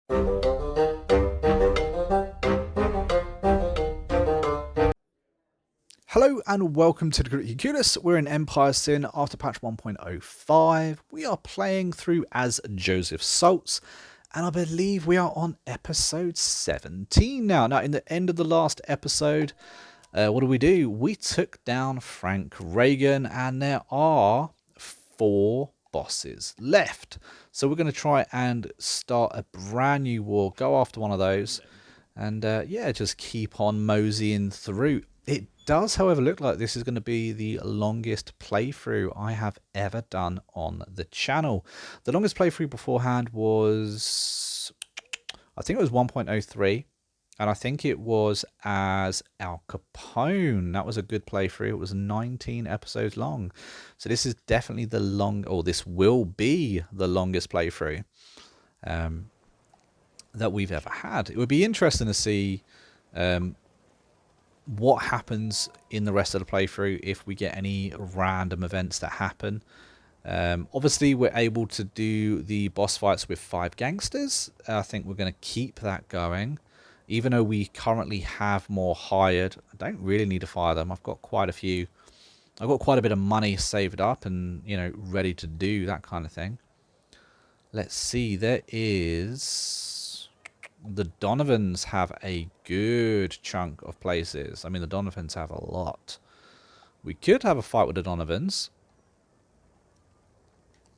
Hello and welcome to the Critically Clueless. We're in Empire Sin after patch 1.05. We are playing through as Joseph Saltis, and I believe we are on episode 17 now. Now, in the end of the last episode, what do? We took down Frank Reagan, and there are 4 bosses left. So we're going to try and start a brand new war, go after one of those, and yeah, just keep on moseying through. It does, however, look like this is going to be the longest playthrough I have ever done on the channel. The longest playthrough beforehand was, I think it was 1.03, and I think it was as Al Capone. That was a good playthrough. It was 19 episodes long. So this is definitely this will be the longest playthrough that we've ever had. It would be interesting to see what happens in the rest of the playthrough if we get any random events that happen. Obviously, we're able to do the boss fights with 5 gangsters. I think we're going to keep that going. Even though we currently have more hired, I don't really need to fire them. I've got quite a few. I've got quite a bit of money saved up and, you know, ready to do that kind of thing. Let's see. There is... The Donovans have a good chunk of places. I mean, the Donovans have a lot. We could have a fight with the Donovans.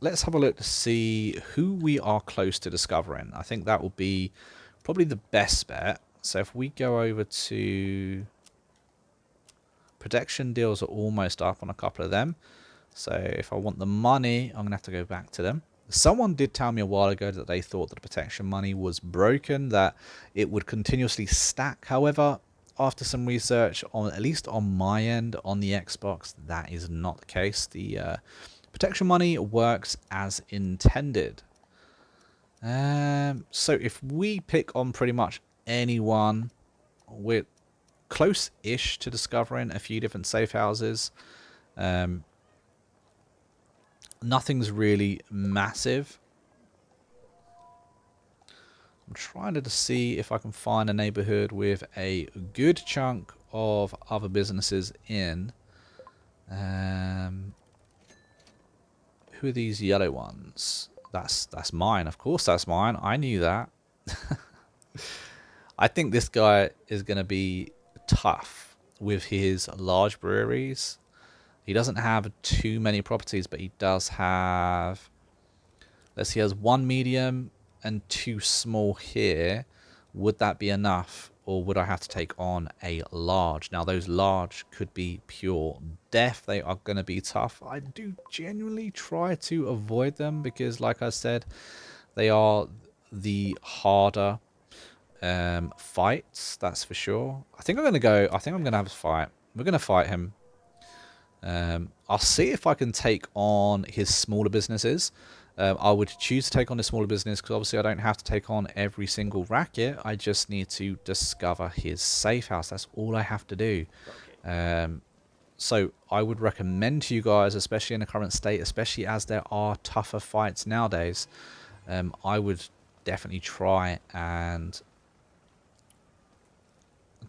Let's have a look to see who we are close to discovering. I think that will be probably the best bet. So if we go over to... Protection deals are almost up on a couple of them. So if I want the money, I'm going to have to go back to them. Someone did tell me a while ago that they thought that the protection money was broken, that it would continuously stack. However, after some research, at least on my end, on the Xbox, that is not the case. The protection money works as intended. So if we pick on pretty much anyone, we're close-ish to discovering a few different safe houses. Nothing's really massive. I'm trying to see if I can find a neighborhood with a good chunk of other businesses in. Who are these yellow ones? That's mine. Of course that's mine. I knew that. I think this guy is going to be tough with his large breweries. He doesn't have too many properties, but he does have... Let's see, he has 1 medium and 2 small here. Would that be enough, or would I have to take on a large? Now, those large could be pure death. They are going to be tough. I do genuinely try to avoid them because, like I said, they are the harder fights. That's for sure. I think I'm going to have a fight. We're going to fight him. I'll see if I can take on his smaller businesses. I would choose to take on the smaller business because obviously I don't have to take on every single racket. I just need to discover his safe house. That's all I have to do. So I would recommend to you guys, especially in the current state, especially as there are tougher fights nowadays, I would definitely try and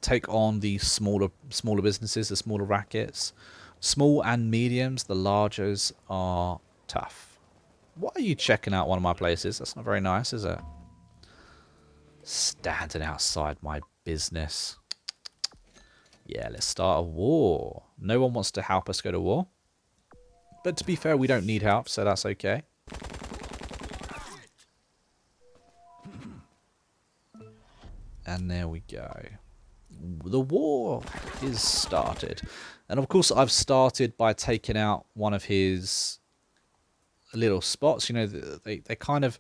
take on the smaller businesses, the smaller rackets. Small and mediums, the largers are tough. Why are you checking out one of my places? That's not very nice, is it? Standing outside my business. Yeah, let's start a war. No one wants to help us go to war. But to be fair, we don't need help, so that's okay. And there we go. The war is started. And of course, I've started by taking out one of his little spots. You know, they kind of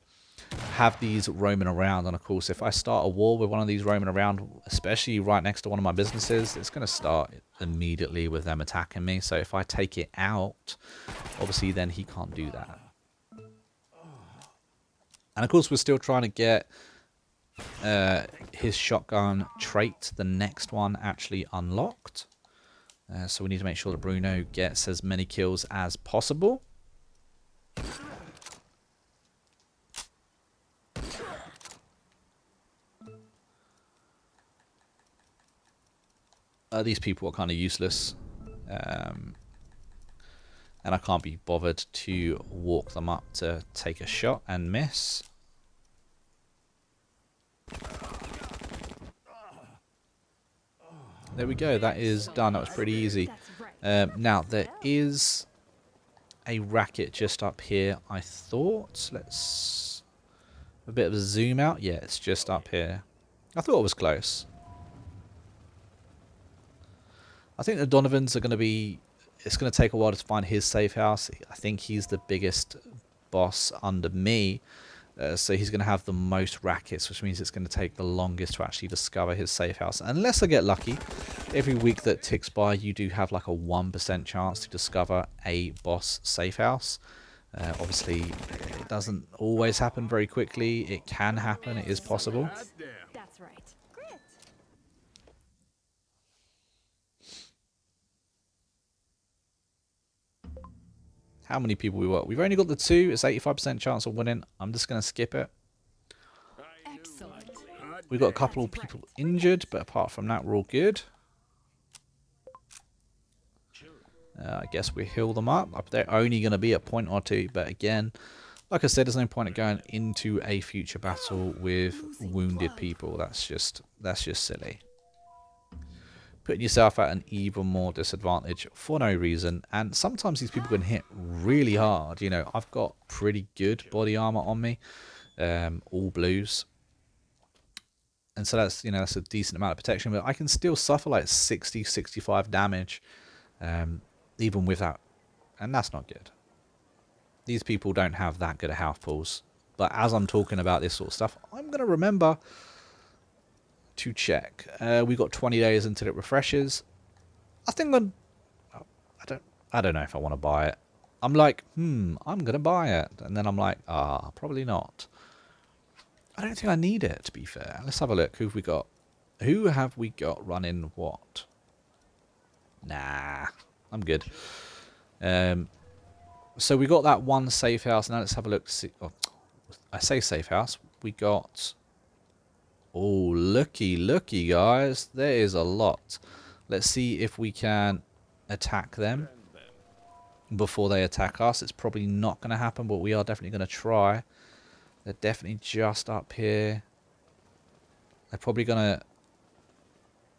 have these roaming around. And of course, if I start a war with one of these roaming around, especially right next to one of my businesses, it's going to start immediately with them attacking me. So if I take it out, obviously then he can't do that. And of course, we're still trying to get his shotgun trait, the next one, actually unlocked. So we need to make sure that Bruno gets as many kills as possible. These people are kind of useless. And I can't be bothered to walk them up to take a shot and miss. There we go. That is done. That was pretty easy. Now, there is a racket just up here, I thought. Let's... a bit of a zoom out. Yeah, it's just up here. I thought it was close. I think the Donovans are going to be... it's going to take a while to find his safe house. I think he's the biggest boss under me. So he's going to have the most rackets, which means it's going to take the longest to actually discover his safe house. Unless I get lucky, every week that ticks by, you do have like a 1% chance to discover a boss safe house. Obviously, it doesn't always happen very quickly. It can happen. It is possible. That's right. Grit. How many people we got? We've only got the 2. It's 85% chance of winning. I'm just going to skip it. Excellent. We've got a couple of people injured, but apart from that, we're all good. I guess we heal them up. They're only going to be a point or 2, but again, like I said, there's no point in going into a future battle with wounded people. That's just silly. Putting yourself at an even more disadvantage for no reason. And sometimes these people can hit really hard. You know, I've got pretty good body armor on me, all blues. And so that's, you know, that's a decent amount of protection. But I can still suffer like 60, 65 damage, even without. And that's not good. These people don't have that good of health pools. But as I'm talking about this sort of stuff, I'm going to remember to check. We got 20 days until it refreshes. I think I don't know if I want to buy it. I'm like, I'm going to buy it. And then I'm like, probably not. I don't think I need it, to be fair. Let's have a look. Who have we got? Who have we got running what? Nah, I'm good. So we got that one safe house. Now let's have a look. See, oh, I say safe house. We got... oh, looky, guys. There is a lot. Let's see if we can attack them before they attack us. It's probably not going to happen, but we are definitely going to try. They're definitely just up here. They're probably going to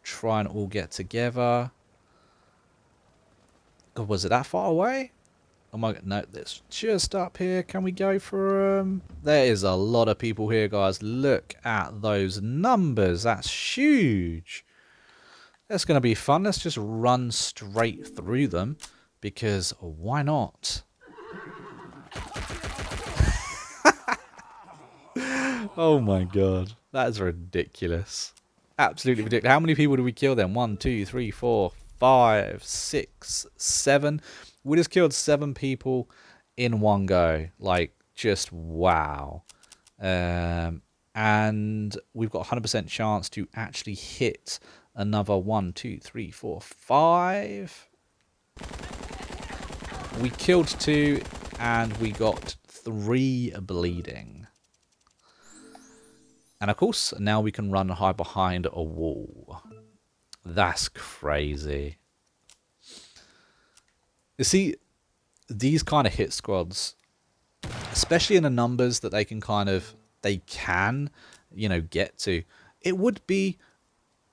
try and all get together. God, was it that far away? Oh my god, no, it's just up here. Can we go for them? There is a lot of people here, guys. Look at those numbers. That's huge. That's going to be fun. Let's just run straight through them, because why not? Oh my god. That is ridiculous. Absolutely ridiculous. How many people did we kill then? 1, 2, 3, 4, 5, 6, 7. We just killed 7 people in one go. Like, just wow. And we've got 100% chance to actually hit another 1, 2, 3, 4, 5. We killed 2 and we got 3 bleeding. And of course, now we can run and hide behind a wall. That's crazy. You see, these kind of hit squads, especially in the numbers that they can you know, get to, it would be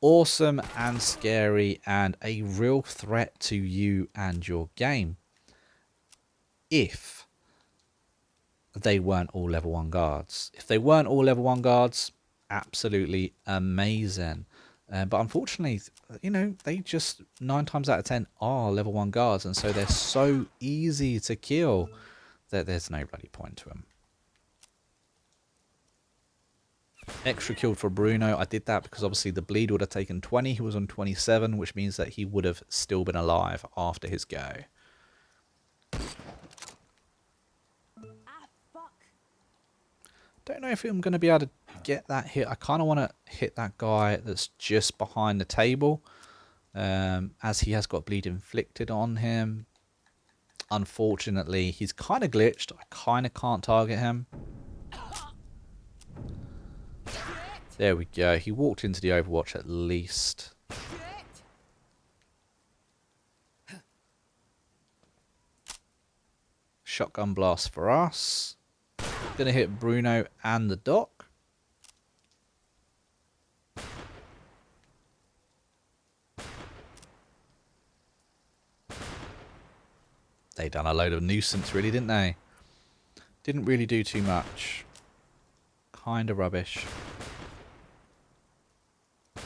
awesome and scary and a real threat to you and your game if they weren't all level 1 guards. If they weren't all level 1 guards, absolutely amazing. But unfortunately, you know, they just 9 times out of 10 are level 1 guards, and so they're so easy to kill that there's no bloody point to them. Extra killed for Bruno. I did that because obviously the bleed would have taken 20. He was on 27, which means that he would have still been alive after his go. Don't know if I'm going to be able to get that hit. I kind of want to hit that guy that's just behind the table, as he has got bleed inflicted on him. Unfortunately, he's kind of glitched. I kind of can't target him. There we go. He walked into the Overwatch at least. Shotgun blast for us. Gonna hit Bruno and the doc. They done a load of nuisance, really, didn't they? Didn't really do too much. Kind of rubbish. That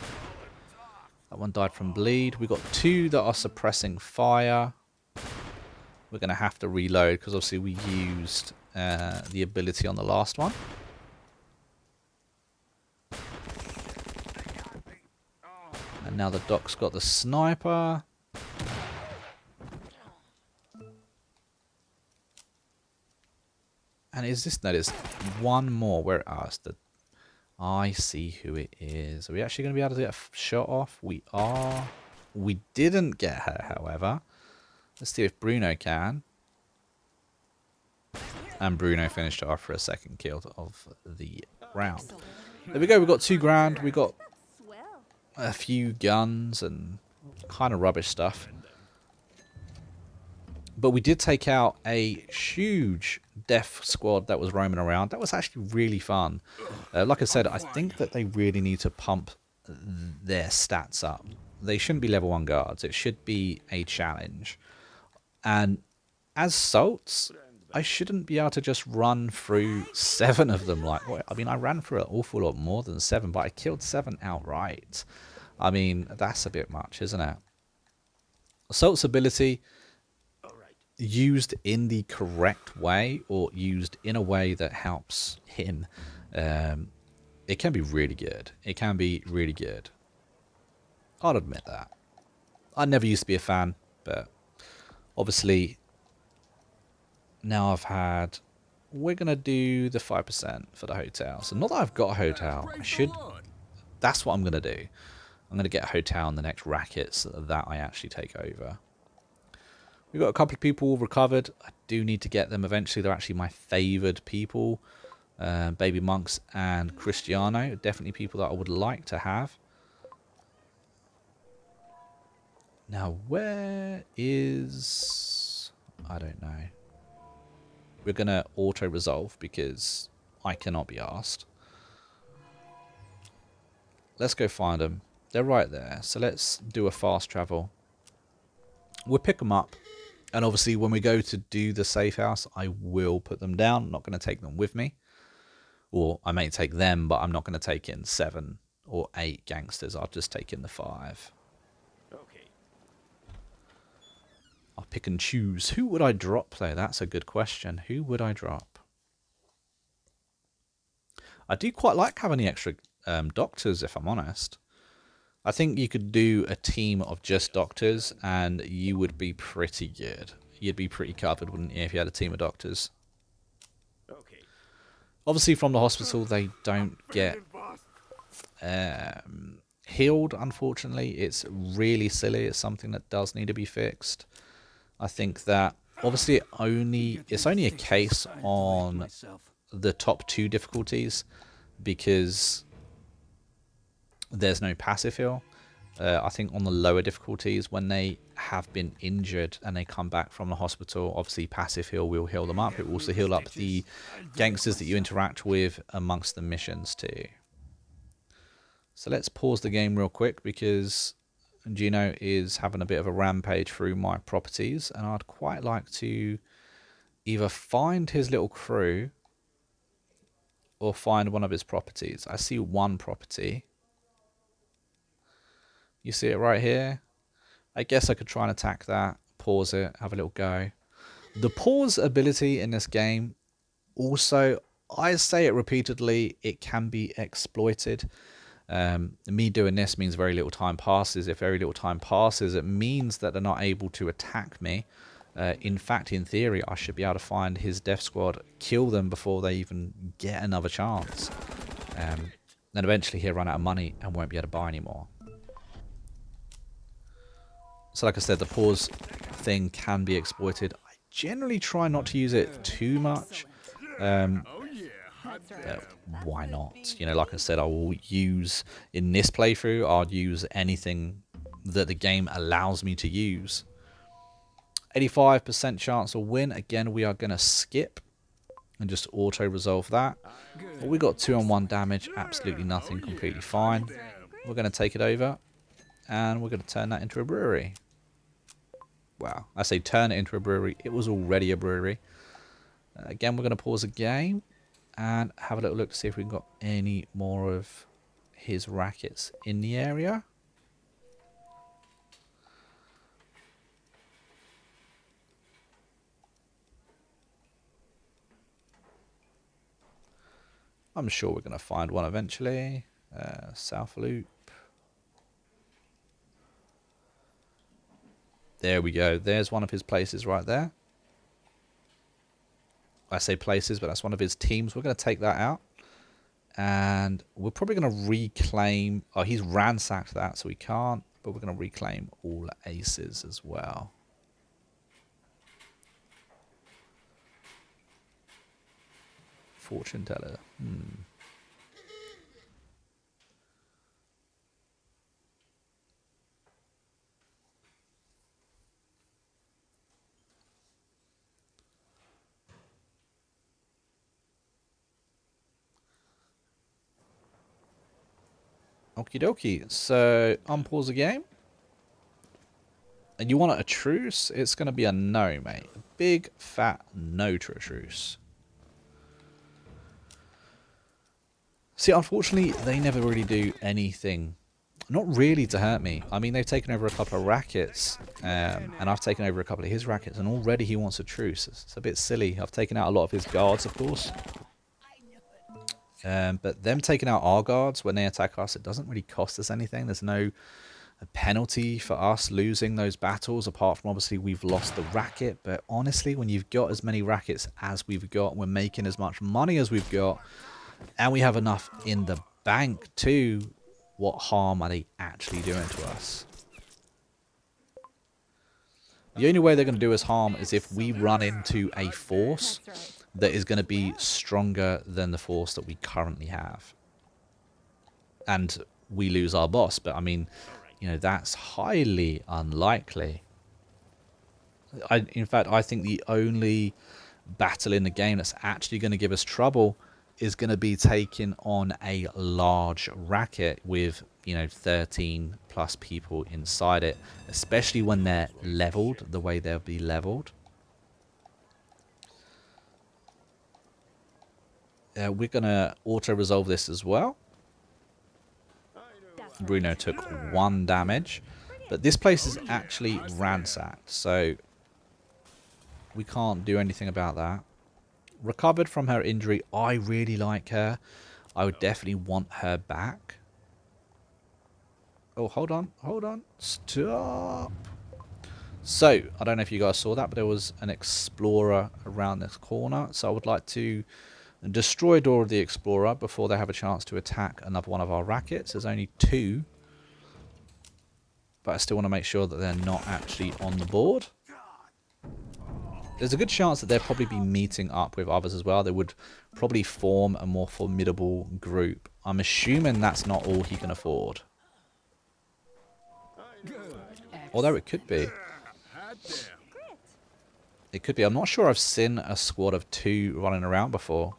one died from bleed. We got 2 that are suppressing fire. We're going to have to reload because obviously we used the ability on the last one. And now the doc's got the sniper. And is this... No, there's one more. Where... I see who it is. Are we actually going to be able to get a shot off? We are. We didn't get her, however. Let's see if Bruno can. And Bruno finished off for a second kill of the round. There we go. We got $2,000. We got Swell. a few guns and kind of rubbish stuff. But we did take out a huge death squad that was roaming around. That was actually really fun. Like I said, I think that they really need to pump their stats up. They shouldn't be level 1 guards. It should be a challenge. And as Salts, I shouldn't be able to just run through 7 of them. Like, I mean, I ran through an awful lot more than 7, but I killed 7 outright. I mean, that's a bit much, isn't it? Salt's ability, used in the correct way or used in a way that helps him, it can be really good. It can be really good. I'll admit that. I never used to be a fan, but obviously now I've had... We're going to do the 5% for the hotel. So not that I've got a hotel. I should... That's what I'm going to do. I'm going to get a hotel in the next rackets that I actually take over. We've got a couple of people recovered. I do need to get them eventually. They're actually my favoured people. Baby Monks and Cristiano. Definitely people that I would like to have. Now, where is... I don't know. We're going to auto-resolve because I cannot be asked. Let's go find them. They're right there. So let's do a fast travel. We'll pick them up. And obviously, when we go to do the safe house, I will put them down. I'm not going to take them with me. Or I may take them, but I'm not going to take in 7 or 8 gangsters. I'll just take in the 5. Okay. I'll pick and choose. Who would I drop, though? That's a good question. Who would I drop? I do quite like having the extra doctors, if I'm honest. I think you could do a team of just doctors and you would be pretty good. You'd be pretty covered, wouldn't you, if you had a team of doctors? Okay. Obviously, from the hospital, they don't get healed, unfortunately. It's really silly. It's something that does need to be fixed. I think that, obviously, it's only a case on the top 2 difficulties because... there's no passive heal. I think on the lower difficulties, when they have been injured and they come back from the hospital, obviously passive heal will heal them up. It will also heal up the gangsters that you interact with amongst the missions too. So let's pause the game real quick because Gino is having a bit of a rampage through my properties, and I'd quite like to either find his little crew or find one of his properties. I see one property. You see it right here? I guess I could try and attack that, pause it, have a little go. The pause ability in this game, also, I say it repeatedly, it can be exploited. Me doing this means very little time passes. If very little time passes, it means that they're not able to attack me. In fact, in theory, I should be able to find his death squad, kill them before they even get another chance. Then eventually he'll run out of money and won't be able to buy anymore. So like I said, the pause thing can be exploited. I generally try not to use it too much. Why not? You know, like I said, I will use, in this playthrough, I'll use anything that the game allows me to use. 85% chance of win. Again, we are going to skip and just auto-resolve that. Well, we got 2 on 1 damage. Absolutely nothing. Completely fine. We're going to take it over. And we're going to turn that into a brewery. Wow. I say turn it into a brewery. It was already a brewery. Again, we're going to pause the game. And have a little look to see if we've got any more of his rackets in the area. I'm sure we're going to find one eventually. South Loop. There we go. There's one of his places right there. I say places, but that's one of his teams. We're going to take that out. And we're probably going to reclaim... Oh, he's ransacked that, so we can't. But we're going to reclaim all aces as well. Fortune teller. Okie dokie. So, unpause the game. And you want a truce? It's going to be a no, mate. A big, fat no to a truce. See, unfortunately, they never really do anything. Not really to hurt me. I mean, they've taken over a couple of rackets. And I've taken over a couple of his rackets. And already he wants a truce. It's a bit silly. I've taken out a lot of his guards, of course. But them taking out our guards when they attack us, it doesn't really cost us anything. There's no penalty for us losing those battles, apart from obviously we've lost the racket. But honestly, when you've got as many rackets as we've got, we're making as much money as we've got, and we have enough in the bank too, what harm are they actually doing to us? The only way they're going to do us harm is if we run into a force that is going to be stronger than the force that we currently have. And we lose our boss. But I mean, you know, that's highly unlikely. In fact, I think the only battle in the game that's actually going to give us trouble is going to be taking on a large racket with, you know, 13 plus people inside it, especially when they're leveled the way they'll be leveled. We're going to auto-resolve this as well. Bruno took 1 damage. But this place is actually ransacked, so we can't do anything about that. Recovered from her injury. I really like her. I would definitely want her back. Oh, hold on. Hold on. Stop. So, I don't know if you guys saw that, but there was an explorer around this corner. So I would like to destroy a door of the explorer before they have a chance to attack another one of our rackets. There's only 2. But I still want to make sure that they're not actually on the board. There's a good chance that they'll probably be meeting up with others as well. They would probably form a more formidable group. I'm assuming that's not all he can afford. Although it could be. It could be. I'm not sure I've seen a squad of 2 running around before.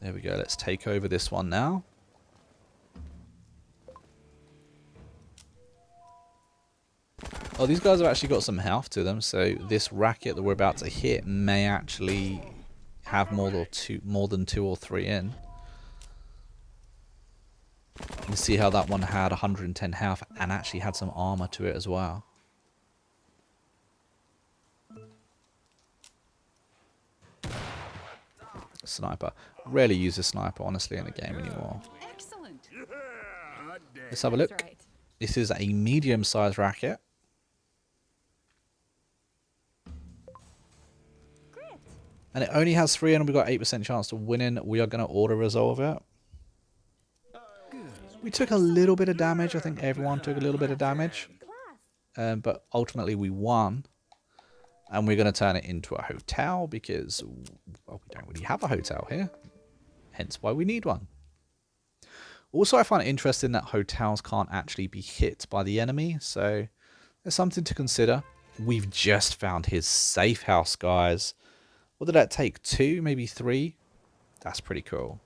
There we go. Let's take over this one now. Oh, these guys have actually got some health to them, so this racket that we're about to hit may actually have more than 2 or 3 in. You can see how that one had 110 health and actually had some armor to it as well. Sniper. Rarely use a sniper, honestly, in the game anymore. Excellent. Let's have a look. That's right. This is a medium-sized racket. And it only has 3 and we've got 8% chance to winning. We are going to auto-resolve it. We took a little bit of damage. I think everyone took a little bit of damage. But ultimately we won. And we're going to turn it into a hotel because, well, we don't really have a hotel here. Hence why we need one. Also, I find it interesting that hotels can't actually be hit by the enemy, so there's something to consider. We've just found his safe house, guys. What did that take? 2, maybe 3? That's pretty cool.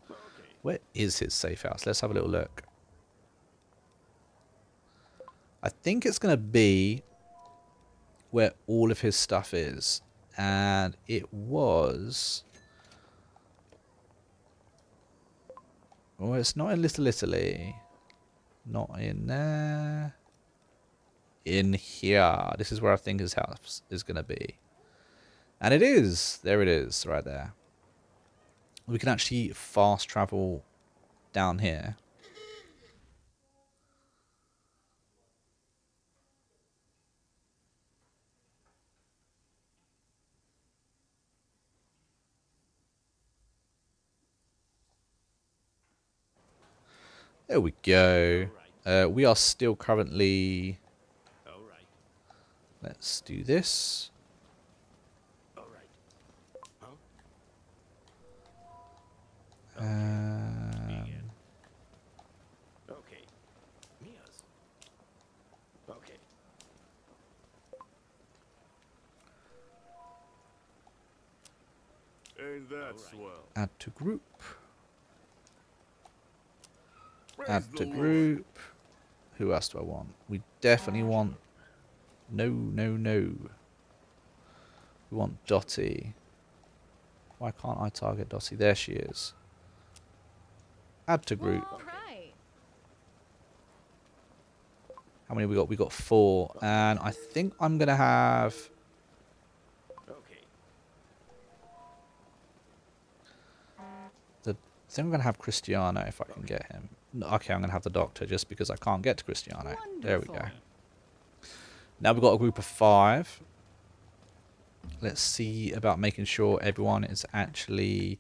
Okay. Where is his safe house? Let's have a little look. I think it's going to be where all of his stuff is. And it was... Oh, it's not in Little Italy. Not in there. In here. This is where I think his house is going to be. And it is. There it is, right there. We can actually fast travel down here. There we go. We are still currently... All right. Let's do this. All right. Huh? Um, Okay. Mia's. Okay. Ain't that swell? add to group. Praise Add the to Lord. group. Who else do I want? We definitely want... No. We want Dottie. Why can't I target Dottie? There she is. Add to group. All right. How many we got? We got 4. And I think I'm going to have... Okay. I think I'm going to have Cristiano if I can get him. No, okay, I'm going to have the doctor just because I can't get to Cristiano. There we go. Wonderful. Now we've got a group of 5. Let's see about making sure everyone is actually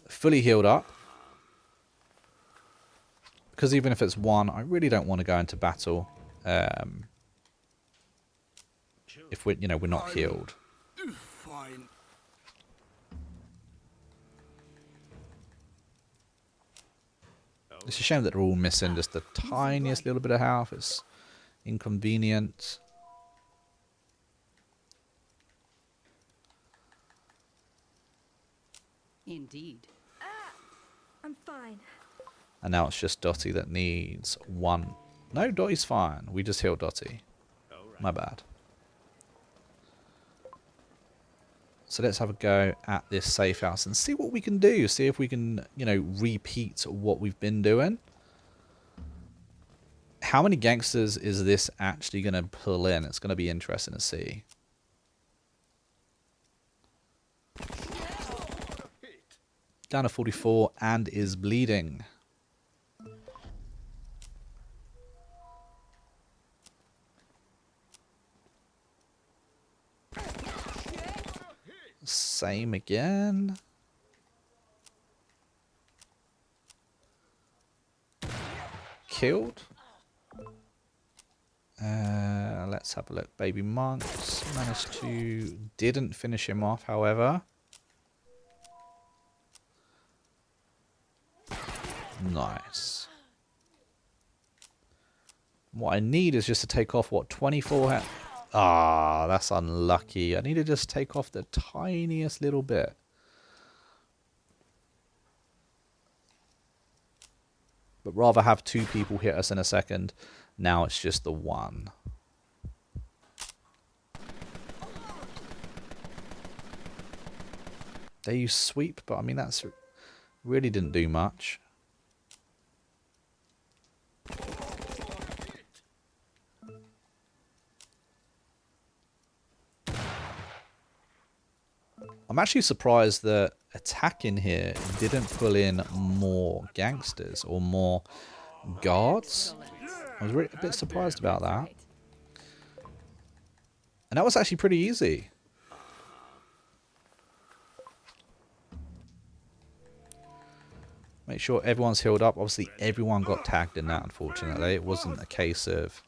fully healed up. Because even if it's 1, I really don't want to go into battle if we're not healed. Fine. It's a shame that they're all missing just the tiniest little bit of health. It's inconvenient. Indeed. I'm fine. And now it's just Dottie that needs 1. No, Dottie's fine. We just healed Dottie. All right. My bad. So let's have a go at this safe house and see what we can do. See if we can, repeat what we've been doing. How many gangsters is this actually going to pull in? It's going to be interesting to see. Down to 44 and is bleeding. Same again. Killed. Let's have a look. Baby monks managed to... Didn't finish him off, however. Nice. What I need is just to take off, 24... Ah, that's unlucky. I need to just take off the tiniest little bit. But rather have 2 people hit us in a second. Now it's just the 1. They use sweep, but I mean that's really didn't do much. I'm actually surprised that attacking here didn't pull in more gangsters or more guards. I was really a bit surprised about that. Right. And that was actually pretty easy. Make sure everyone's healed up. Obviously, everyone got tagged in that, unfortunately. It wasn't a case of...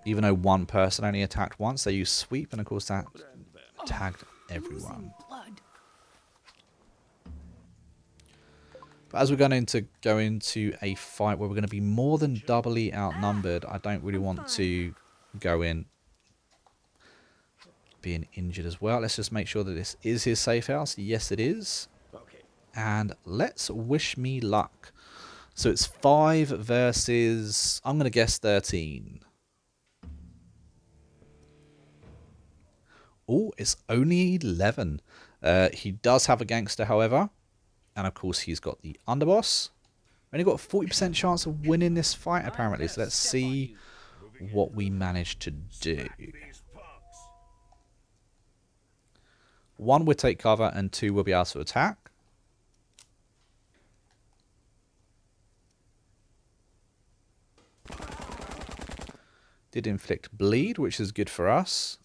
Even though one person only attacked once, they used sweep, and of course that tagged everyone. Losing blood. But as we're going to go into a fight where we're going to be more than doubly outnumbered, I don't really want to go in being injured as well. Let's just make sure that this is his safe house. Yes, it is. Okay. And let's wish me luck. So it's 5 versus, I'm going to guess 13. Oh, it's only 11. He does have a gangster, however. And of course, he's got the underboss. Only got a 40% chance of winning this fight, apparently. So let's see what we managed to do. 1 will take cover and 2 will be able to attack. Did inflict bleed, which is good for us.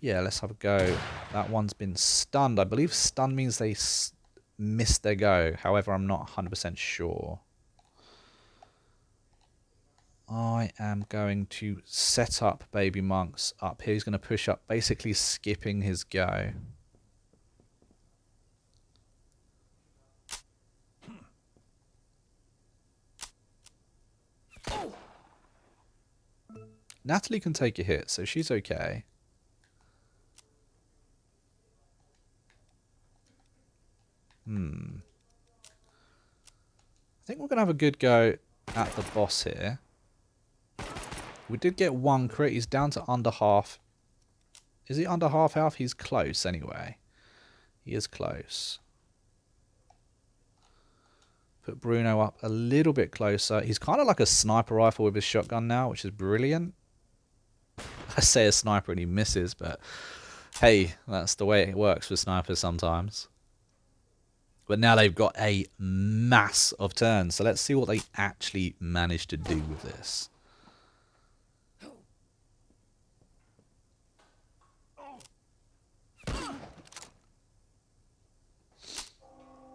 Yeah, let's have a go. That one's been stunned. I believe stun means they missed their go. However, I'm not 100% sure. I am going to set up Baby Monks up here. He's going to push up, basically skipping his go. Natalie can take a hit, so she's okay. I think we're going to have a good go at the boss here. We did get 1 crit. He's down to under half. Is he under half health? He's close anyway. He is close. Put Bruno up a little bit closer. He's kind of like a sniper rifle with his shotgun now, which is brilliant. I say a sniper and he misses, but hey, that's the way it works with snipers sometimes. But now they've got a mass of turns, so let's see what they actually managed to do with this.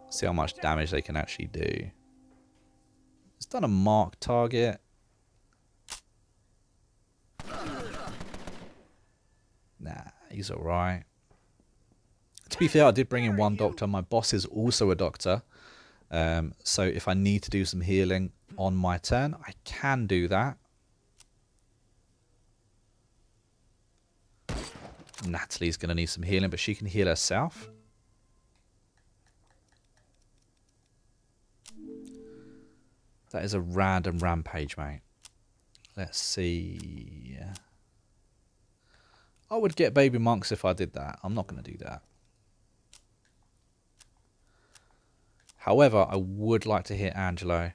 See how much damage they can actually do. It's done a marked target. Nah, he's alright. To be fair, I did bring in 1 doctor. My boss is also a doctor. So if I need to do some healing on my turn, I can do that. Natalie's going to need some healing, but she can heal herself. That is a random rampage, mate. Let's see. I would get Baby Monks if I did that. I'm not going to do that. However, I would like to hit Angelo.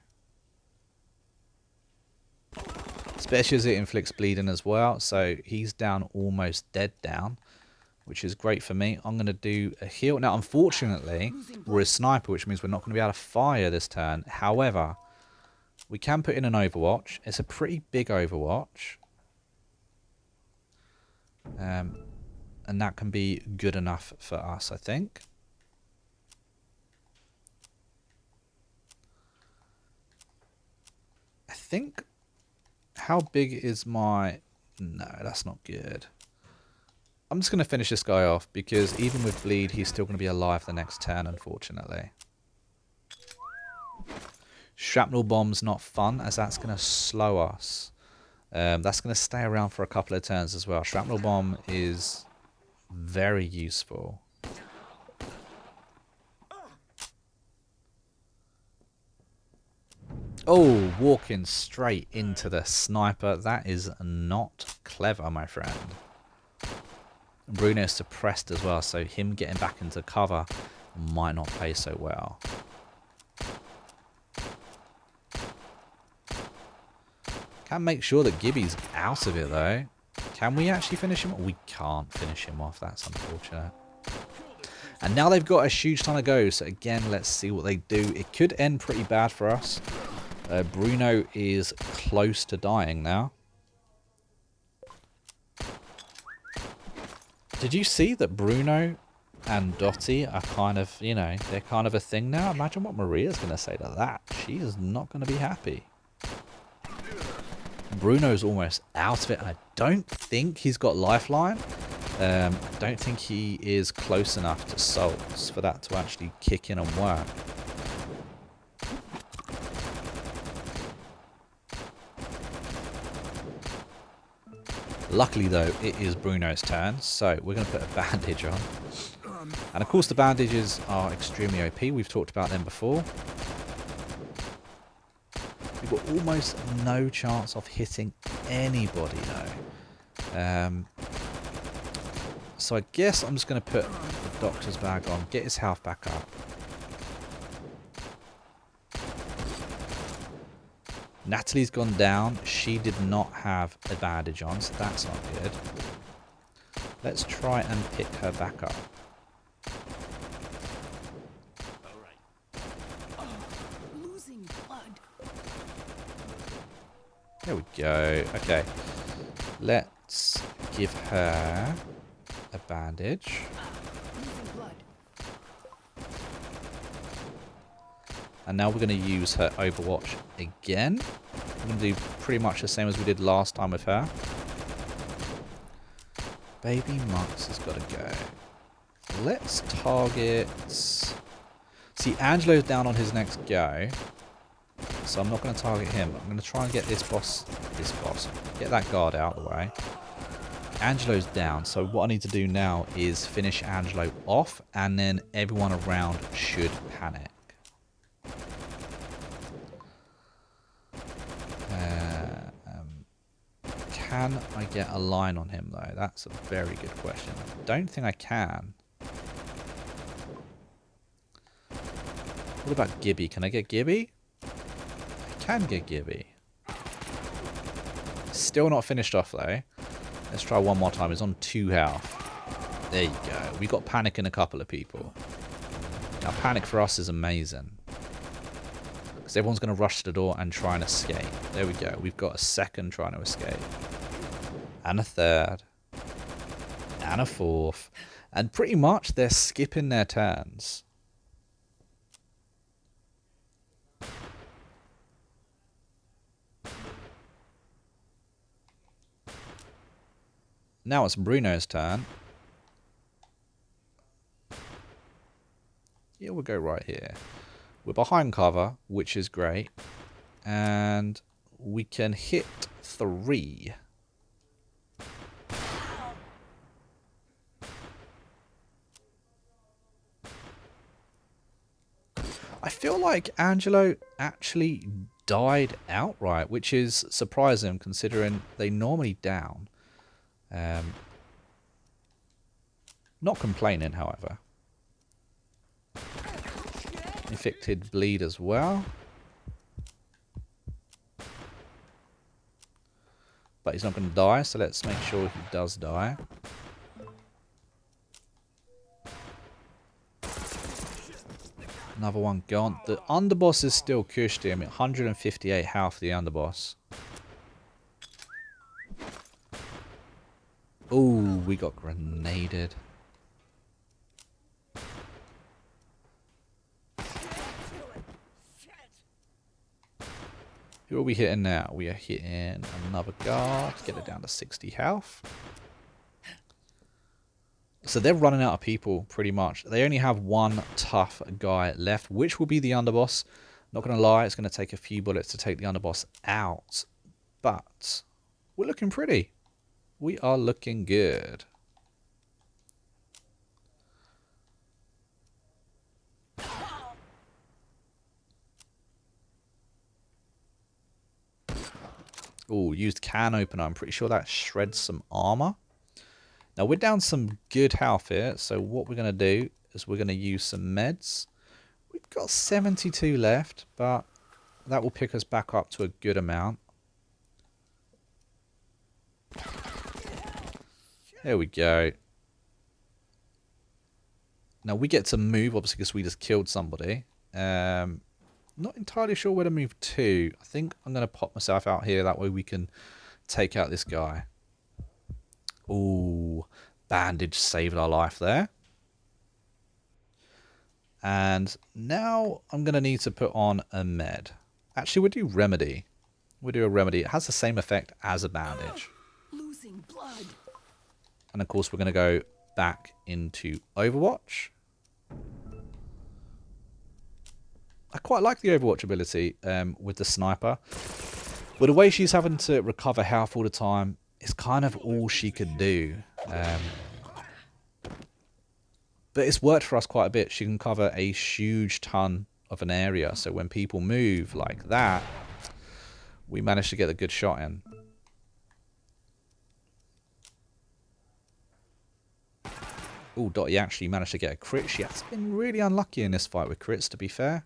Especially as it inflicts bleeding as well. So he's down, almost dead down, which is great for me. I'm going to do a heal. Now, unfortunately, we're a sniper, which means we're not going to be able to fire this turn. However, we can put in an Overwatch. It's a pretty big Overwatch. And that can be good enough for us, I think. I think... How big is my... No, that's not good. I'm just going to finish this guy off, because even with bleed, he's still going to be alive the next turn, unfortunately. Shrapnel bomb's not fun, as that's going to slow us. That's going to stay around for a couple of turns as well. Shrapnel bomb is very useful. Oh, walking straight into the sniper. That is not clever, my friend. Bruno's suppressed as well, so him getting back into cover might not play so well. Can make sure that Gibby's out of it, though. Can we actually finish him? We can't finish him off. That's unfortunate. And now they've got a huge ton of go. So again, let's see what they do. It could end pretty bad for us. Bruno is close to dying now. Did you see that Bruno and Dottie are kind of, you know, they're kind of a thing now? Imagine what Maria's going to say to that. She is not going to be happy. Bruno's almost out of it. I don't think he's got lifeline. I don't think he is close enough to Salts for that to actually kick in and work. Luckily though, it is Bruno's turn, so we're going to put a bandage on. And of course the bandages are extremely OP, we've talked about them before. We've got almost no chance of hitting anybody though. So I guess I'm just going to put the doctor's bag on, get his health back up. Natalie's gone down. She did not have a bandage on, so that's not good. Let's try and pick her back up. All right. Losing blood. There we go. Okay. Let's give her a bandage. Losing blood. And now we're going to use her Overwatch again. We're going to do pretty much the same as we did last time with her. Baby Mux has got to go. Let's target... See, Angelo's down on his next go. So I'm not going to target him. I'm going to try and get this boss. Get that guard out of the way. Angelo's down. So what I need to do now is finish Angelo off. And then everyone around should panic. Can I get a line on him though? That's a very good question. I don't think I can. What about Gibby? Can I get Gibby? I can get Gibby. Still not finished off though. Let's try one more time. He's on 2 health. There you go. We got panic in a couple of people. Now panic for us is amazing. Because everyone's going to rush to the door and try and escape. There we go. We've got a second trying to escape. And a third. And a fourth. And pretty much they're skipping their turns. Now it's Bruno's turn. Yeah, we'll go right here. We're behind cover, which is great. And we can hit 3. I feel like Angelo actually died outright, which is surprising considering they normally down. Not complaining, however. Inflicted bleed as well. But he's not going to die, so let's make sure he does die. Another one gone. The underboss is still cushed him. 158 health, the underboss. Ooh, we got grenaded. Who are we hitting now? We are hitting another guard. Get it down to 60 health. So they're running out of people, pretty much. They only have one tough guy left, which will be the underboss. Not going to lie, it's going to take a few bullets to take the underboss out. But we're looking pretty. We are looking good. Oh, used can opener. I'm pretty sure that shreds some armor. Now we're down some good health here, so what we're going to do is we're going to use some meds. We've got 72 left, but that will pick us back up to a good amount. There we go. Now we get to move, obviously, because we just killed somebody. Not entirely sure where to move to. I think I'm going to pop myself out here. That way we can take out this guy. Ooh, bandage saved our life there. And now I'm going to need to put on a med. Actually, we'll do remedy. We'll do a remedy. It has the same effect as a bandage. Losing blood. And of course, we're going to go back into Overwatch. I quite like the Overwatch ability with the sniper. But the way she's having to recover health all the time is kind of all she could do. But it's worked for us quite a bit. She can cover a huge ton of an area. So when people move like that, we managed to get a good shot in. Oh, Dottie actually managed to get a crit. She has been really unlucky in this fight with crits, to be fair.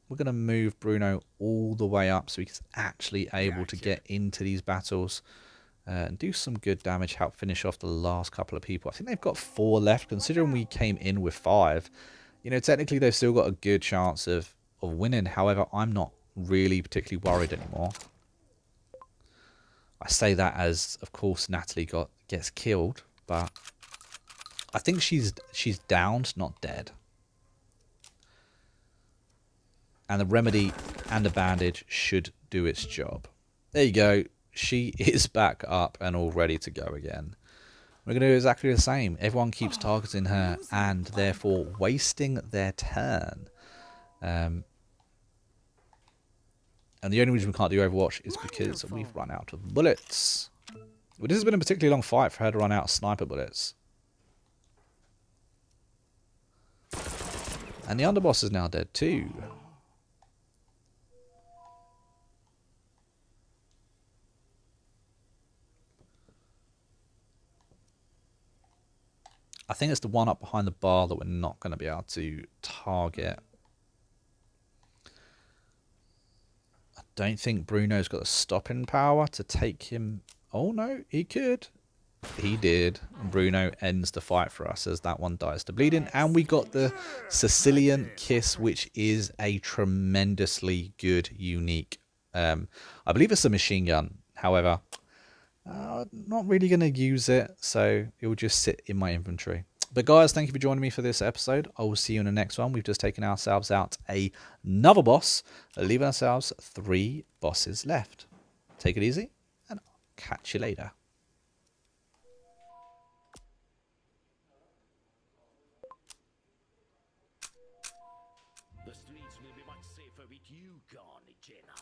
We're going to move Bruno all the way up so he's actually able to get into these battles and do some good damage, help finish off the last couple of people. I think they've got 4 left, considering we came in with 5. You know, technically they've still got a good chance of winning. However, I'm not really particularly worried anymore. I say that as, of course, Natalie gets killed, but I think she's downed, not dead. And the remedy and the bandage should do its job. There you go. She is back up and all ready to go again. We're going to do exactly the same. Everyone keeps targeting her and therefore wasting their turn. And the only reason we can't do Overwatch is because we've run out of bullets. Well, this has been a particularly long fight for her to run out of sniper bullets. And the underboss is now dead too. I think it's the one up behind the bar that we're not going to be able to target. I don't think Bruno's got the stopping power to take him. Oh no, he could. He did. Bruno ends the fight for us as that one dies to bleeding. And we got the Sicilian Kiss, which is a tremendously good, unique. I believe it's a machine gun. However, not really going to use it, so it will just sit in my inventory. But guys, thank you for joining me for this episode. I will see you in the next one. We've just taken ourselves out another boss, leaving ourselves 3 bosses left. Take it easy, and I'll catch you later. The streets will be much safer with you gone, Jenna.